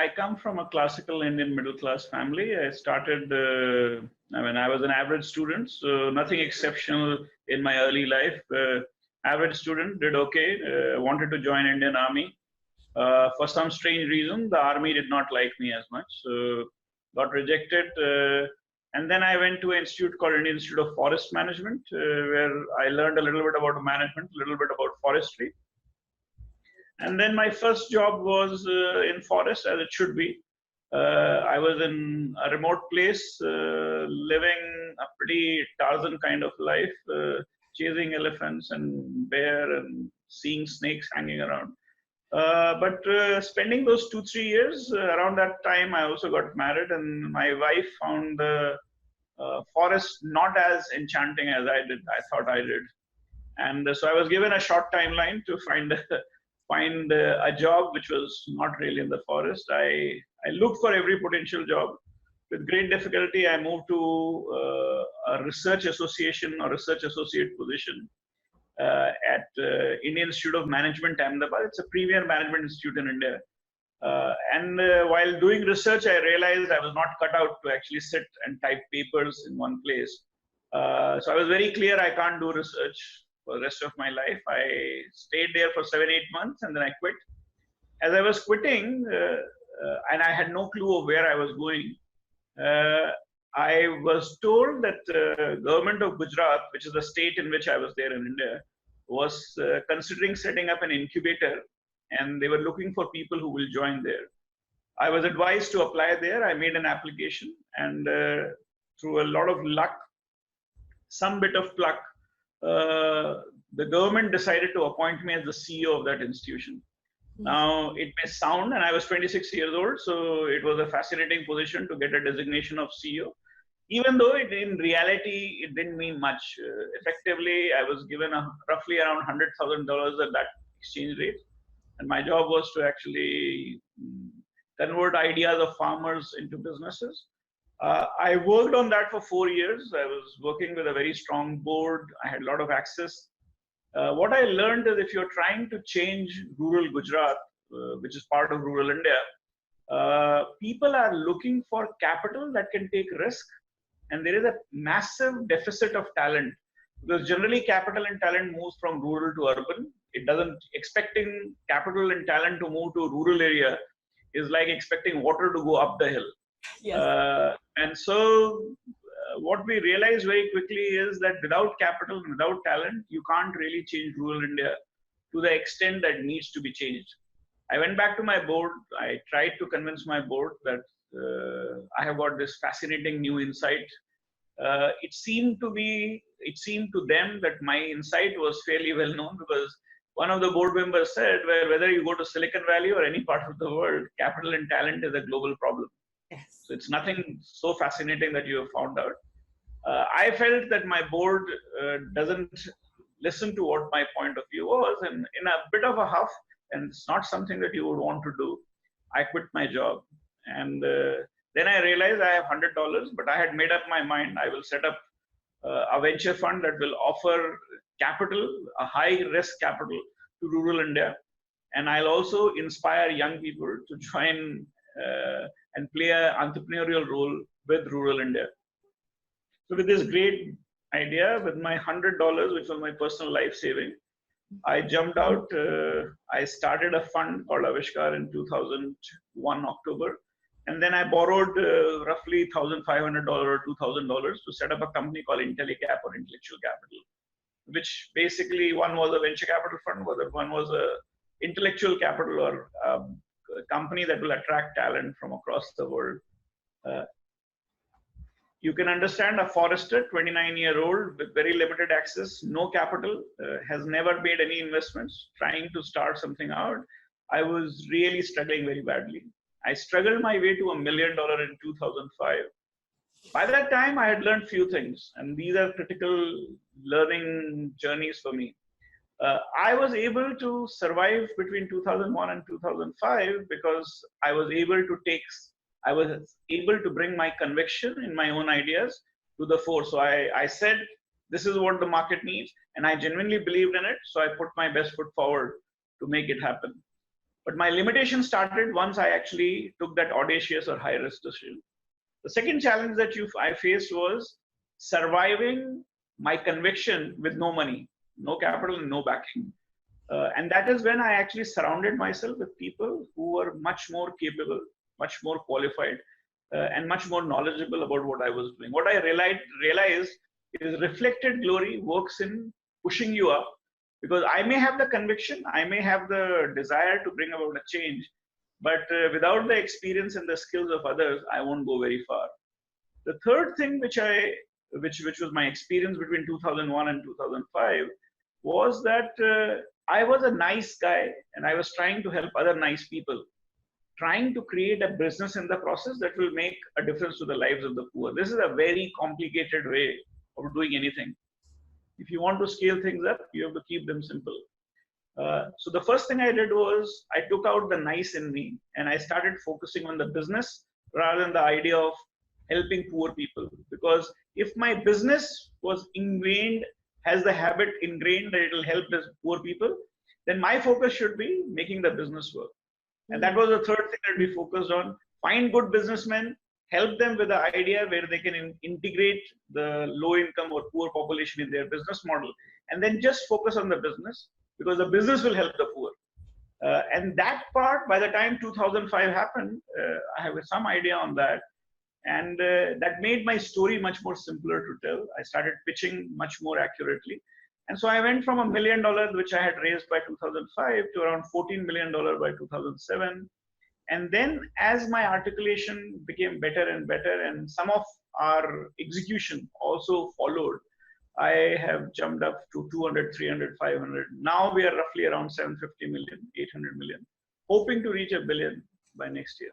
I come from a classical Indian middle class family. I started, I was an average student, so nothing exceptional in my early life. Average student, did okay, wanted to join Indian Army. For some strange reason, the army did not like me as much, so got rejected. And then I went to an institute called Indian Institute of Forest Management, where I learned a little bit about management, a little bit about forestry. And then my first job was in forest, as it should be. I was in a remote place, living a pretty Tarzan kind of life, chasing elephants and bear and seeing snakes hanging around. But spending those 2-3 years, around that time, I also got married, and my wife found the forest not as enchanting as I thought I did. And so I was given a short timeline to find a job which was not really in the forest. I looked for every potential job. With great difficulty, I moved to a research association or research associate position at Indian Institute of Management, Ahmedabad. It's a premier management institute in India. And while doing research, I realized I was not cut out to actually sit and type papers in one place. So I was very clear I can't do research for the rest of my life. I stayed there for 7-8 months, and then I quit. As I was quitting, and I had no clue of where I was going, I was told that government of Gujarat, which is the state in which I was there in India, was considering setting up an incubator, and they were looking for people who will join there. I was advised to apply there. I made an application, and through a lot of luck, some bit of pluck, the government decided to appoint me as the CEO of that institution. Now, it may sound, and I was 26 years old, so it was a fascinating position to get a designation of CEO, even though in reality, it didn't mean much. Effectively, I was given roughly around $100,000 at that exchange rate. And my job was to actually convert ideas of farmers into businesses. I worked on that for 4 years. I was working with a very strong board. I had a lot of access. What I learned is if you're trying to change rural Gujarat, which is part of rural India, people are looking for capital that can take risk. And there is a massive deficit of talent, because generally capital and talent moves from rural to urban. It doesn't, expecting capital and talent to move to a rural area is like expecting water to go up the hill. Yes. And so what we realized very quickly is that without capital, without talent, you can't really change rural India to the extent that needs to be changed. I went back to my board. I tried to convince my board that I have got this fascinating new insight. It seemed to them that my insight was fairly well known, because one of the board members said, well, whether you go to Silicon Valley or any part of the world, capital and talent is a global problem. Yes. So it's nothing so fascinating that you have found out. I felt that my board doesn't listen to what my point of view was, and in a bit of a huff, and it's not something that you would want to do, I quit my job. And then I realized I have $100, but I had made up my mind I will set up a venture fund that will offer capital, a high risk capital, to rural India. And I'll also inspire young people to join and play an entrepreneurial role with rural India. So with this great idea, with my $100, which was my personal life saving, I jumped out. I started a fund called Avishkar in 2001 October. And then I borrowed roughly $1,500 or $2,000 to set up a company called IntelliCap, or Intellectual Capital, which basically one was a venture capital fund, one was a intellectual capital, or a company that will attract talent from across the world. You can understand a forester, 29-year-old with very limited access, no capital, has never made any investments, trying to start something out. I was really struggling very badly. I struggled my way to $1 million in 2005. By that time, I had learned few things, and these are critical learning journeys for me. I was able to survive between 2001 and 2005 because I was able to bring my conviction in my own ideas to the fore. So I said, this is what the market needs, and I genuinely believed in it. So I put my best foot forward to make it happen. But my limitation started once I actually took that audacious or high risk decision. The second challenge that I faced was surviving my conviction with no money, no capital, and no backing. And that is when I actually surrounded myself with people who were much more capable, much more qualified, and much more knowledgeable about what I was doing. What I realized is reflected glory works in pushing you up, because I may have the conviction, I may have the desire to bring about a change, but without the experience and the skills of others, I won't go very far. The third thing which was my experience between 2001 and 2005 was that I was a nice guy and I was trying to help other nice people, trying to create a business in the process that will make a difference to the lives of the poor. This is a very complicated way of doing anything. If you want to scale things up, you have to keep them simple. So the first thing I did was I took out the nice in me and I started focusing on the business rather than the idea of helping poor people. Because if my business was ingrained, has the habit ingrained that it will help the poor people, then my focus should be making the business work. And that was the third thing that we focused on. Find good businessmen, help them with the idea where they can integrate the low income or poor population in their business model, and then just focus on the business, because the business will help the poor. And that part, by the time 2005 happened, I have some idea on that. And that made my story much more simpler to tell. I started pitching much more accurately. And so I went from $1 million, which I had raised by 2005, to around $14 million by 2007. And then as my articulation became better and better, and some of our execution also followed, I have jumped up to 200, 300, 500. Now we are roughly around 750 million, 800 million, hoping to reach $1 billion by next year.